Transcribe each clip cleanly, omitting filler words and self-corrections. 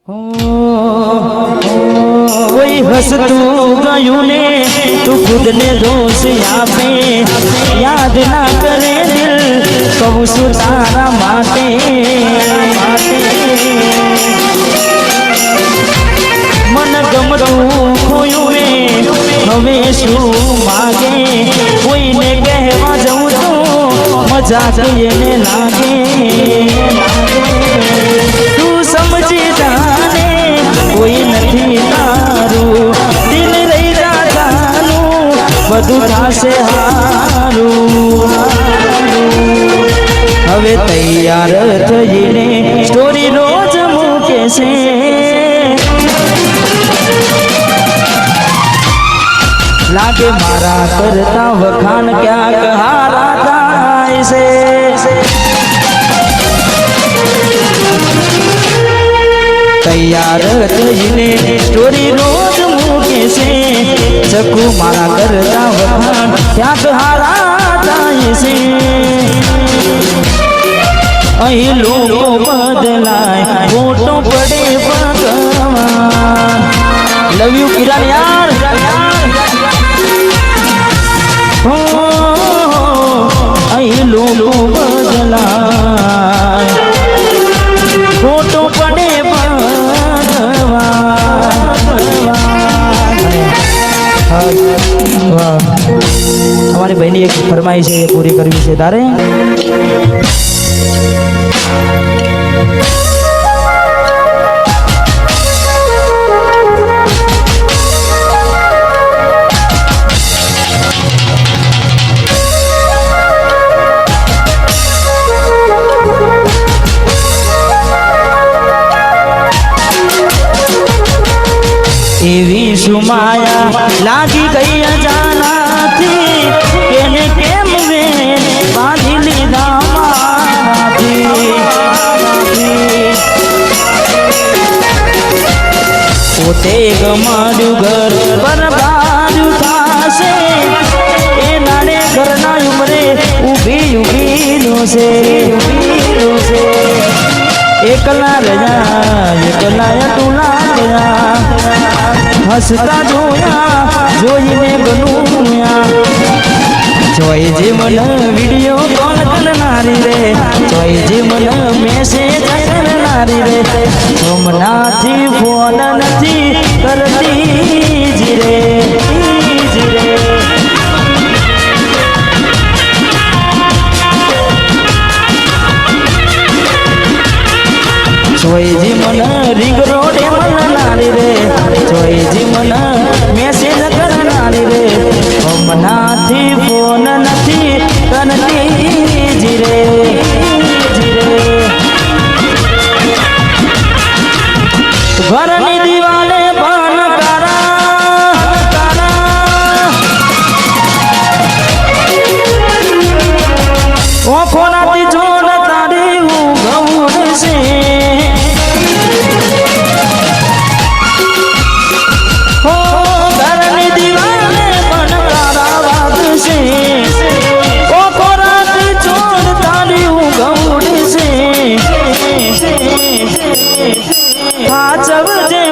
कोई हंसतू गयूं ने तू खुद ने दोष आपे याद ना करे दिल कहूं सु तारा माटे मन गमતું ખોયું મે હવે શું માગે કોઈને કહેવા જઉં તો મજાક એને લાગે તું સમજી જાને કોઈ નથી તારું દિલ રહી જાનું બધું થાશે હારું હવે તૈયાર થઈને સ્ટોરી રોજ મૂકે છે लागे मारा करता वखान क्या कहारा થાય છે તૈયાર થઈને સ્ટોરી રોજ મૂકે છે ચકુ મારા કરતા વખાન ક્યાં કહારા થાય છે અહીં લોકો બદલાય ફોટો પડે ભગવાન લવ યુ કિરણ યાર અહીં લોકો બદલાય ફોટો પડે અમારી બહેની એક ફરમાઈ છે એ પૂરી કરવી છે તારે એવી સુમાયા લાગી ગઈ અજાનાથી કેને કેમ વે બાંધી લીધા મારાથી પોતે ગમાડ્યું ઘર બરબાદ થાશે એ નાડે ઘરના ઉમરે ઊભી છે એકલા રહ્યા એકલા ટુલા ગયા હસતા જોયા જોઈને બનુયા જોઈ જે મને વિડીયો કોલ કરનારી રે જોઈ જે મને મેસેજ કરનારી રે હમણાંથી ફોન નથી કરતી જીરે જોઈ જી મને રિંગ રોડે મળનારી રે જોઈ જી મને મેસેજ કરનારી રે હમણાંથી ફોન નથી કરતી જીરે ઘરની દિવાલે પણ ઓખોનાથી જોડ તારી ઊંઘ છે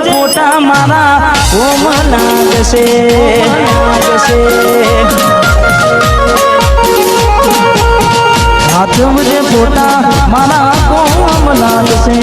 ફોટા મારા કોમ લાગશે હાથમ જે ફોટા મારા કોમ લાગશે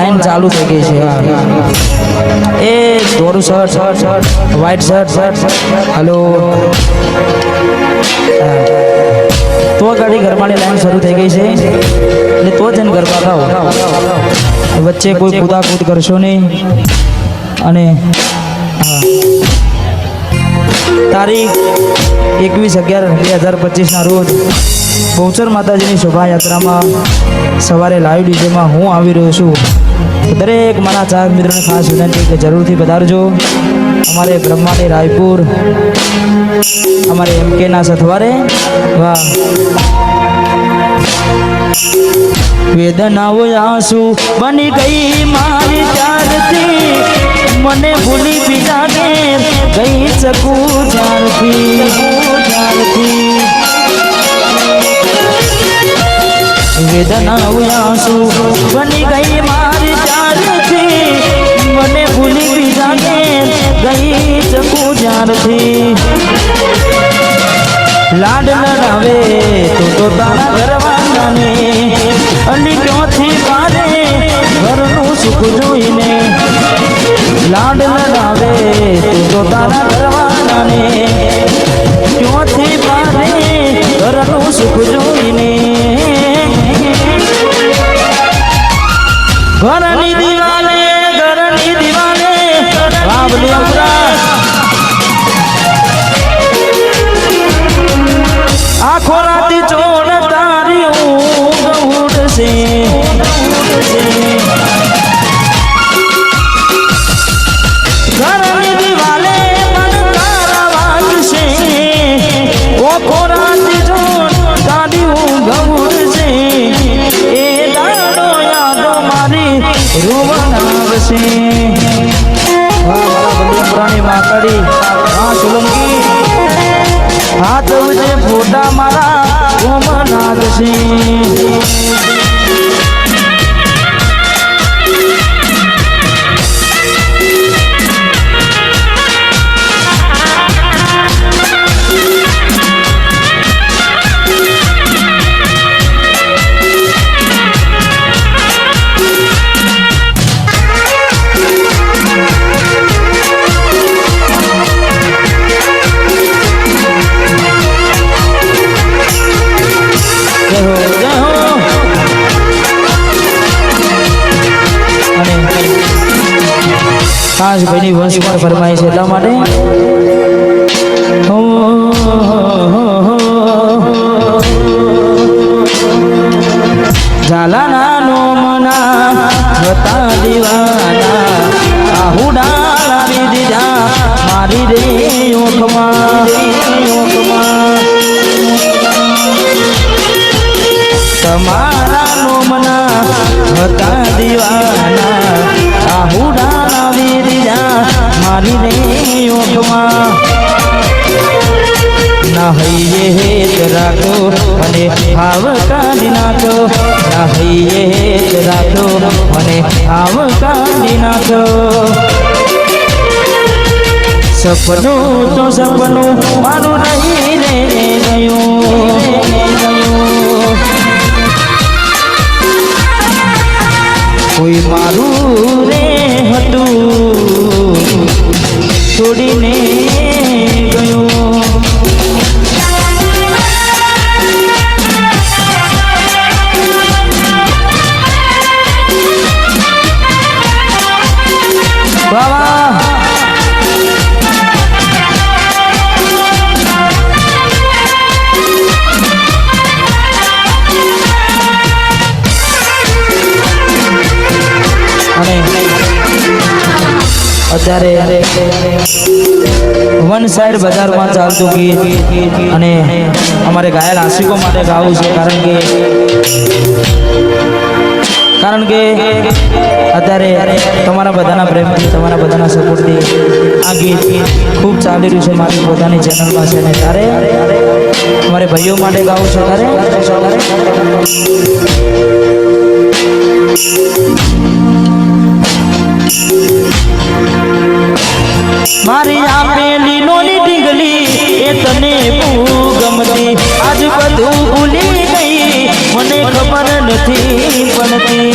લાઈન ચાલુ થઈ ગઈ છે એ ધોરું શર્ટ વ્હાઈટ શર્ટ હલો તો ગાડી ગરબાની લાઈન શરૂ થઈ ગઈ છે એટલે તો જઈને ગરબા ગાઓ વચ્ચે કોઈ કૂદાકૂદ કરશો નહીં અને તારીખ 21/11/2025 ના રોજ બહુચર માતાજીની શોભાયાત્રામાં સવારે લાઈવ ડીજેમાં હું આવી રહ્યો છું દરેક મારા ચાહક મિત્રોને ખાસ વિનંતી કે જરૂરથી પધારજો અમારે બ્રહ્માની રાયપુર અમારે MK ના સથવારે વાહ વેદનાઓ આંસુ બની ગઈ મારી ત્યારથી મને ભૂલી બીજા ગઈ શકું જ્યારથી વેદનાઓ આંસુ બની ગઈ મારી ત્યારથી મને ભૂલી બીજા ગઈ શકું જ્યારથી લાડ લડાવે તો તારા ઘરવાળાને અલી ક્યોથી પારે ઘરનું સુખ જોઈને લાડ લડાવે તો તારા ઘરવાળાને ક્યોથી પારે ઘરનું સુખ જોઈને ઘરની દિવાલે બાબલી અમરા આખો રાતી ચોડ તારી ઊંઘ ઉડશે ઘરની દિવાલે મન તારા વાગશે આખો રાતી ચોડ તારી ઊંઘ ઉડશે એ દાડો યાદો મારી રૂવનાવશે વાહ પુરાણી માકડી હા સોલંકી હાથ ઉજે ફોટા મારા ગોમનાથ છે ખાસ ભાઈની વંશ પણ ફરમાય છે એટલા માટે ઝાલાના નોમના હતા દીવાના આહુડા લાવી દીધા મારી રે ઓખમાં તમારા નોમના હતા દીવાના આહુડા મારી રે ઓખમાં ના હૈયે હેત રાખો અને હાવ કાઢી નાખો ના હૈયે હેત રાખો અને હાવ કાઢી નાખો સપનું તો સપનું મારું નહીં રે ગયું કોઈ મારું રે હતું છોડીને ગયો બાબા અત્યારે વન સાઈડ બજારમાં ચાલતું ગીત અને અમારે ઘાયલ આશિકો માટે ગાવું છે કારણ કે અત્યારે તમારા બધાના પ્રેમથી તમારા બધાના સપોર્ટથી આ ગીત ખૂબ ચાલી રહ્યું છે મારી પોતાની ચેનલમાં છે ને ત્યારે અમારે ભાઈઓ માટે ગાવું છે ત્યારે મારી આપેલી નોની ટીંગલી એ તને બહુ ગમતી આજ બધું ભૂલી ગઈ મને ખબર નથી પડતી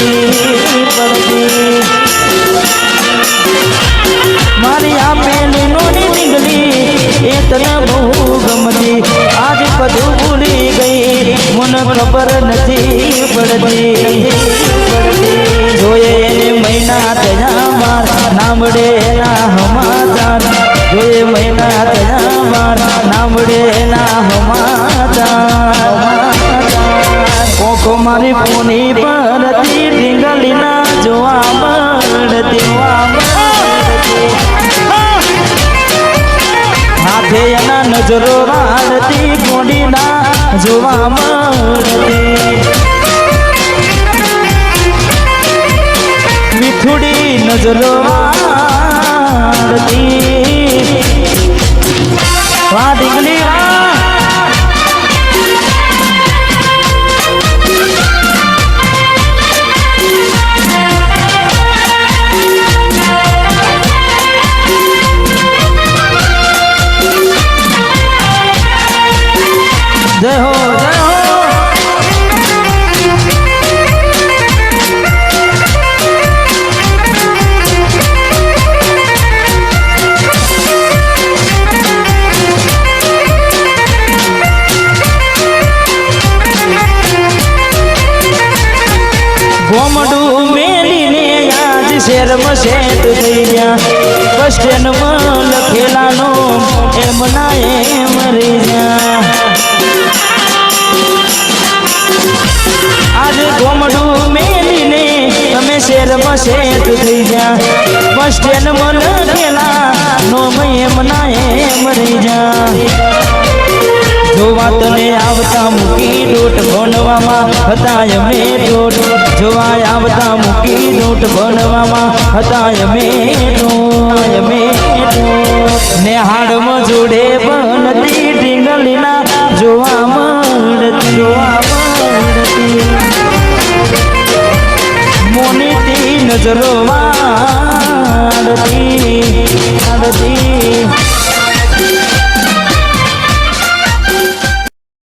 તને બહુ ગમતી આજ બધું ભૂલી ગઈ મને ખબર નથી પડતી જોઈએ એને મહિના થયા માર નામડે એના સમાચાર જોઈએ મહિના થયા માર નામડે એના સમાચાર કોકો મારી પોની પરથી ઢીંગલીના જોવા મળતી હાથે એના નજરો વાળતી કોડીના જોવા મળતી મીઠુડી નજરો વાળતી વાહ ઢીંગલી जय हो जय हो गोमडू मेली ने आज शेर मसेट थई गया बस स्टेन में लखेलानो एम ना एम रही गया आज गोमडू मेली ने तमे शेर मसेट थई गया बस स्टेन में लखेला नो एम ना एम रही जा જોવા તને આવતા મૂકી ડોટ ભણવામાં હતા અમે ડોટ જોવા આવતા મૂકી ડોટ ભણવામાં હતા અમે નેહાડમાં જોડે બનતી ઢીંગલીના જોવા મળતી મોનીતી નજરોમાં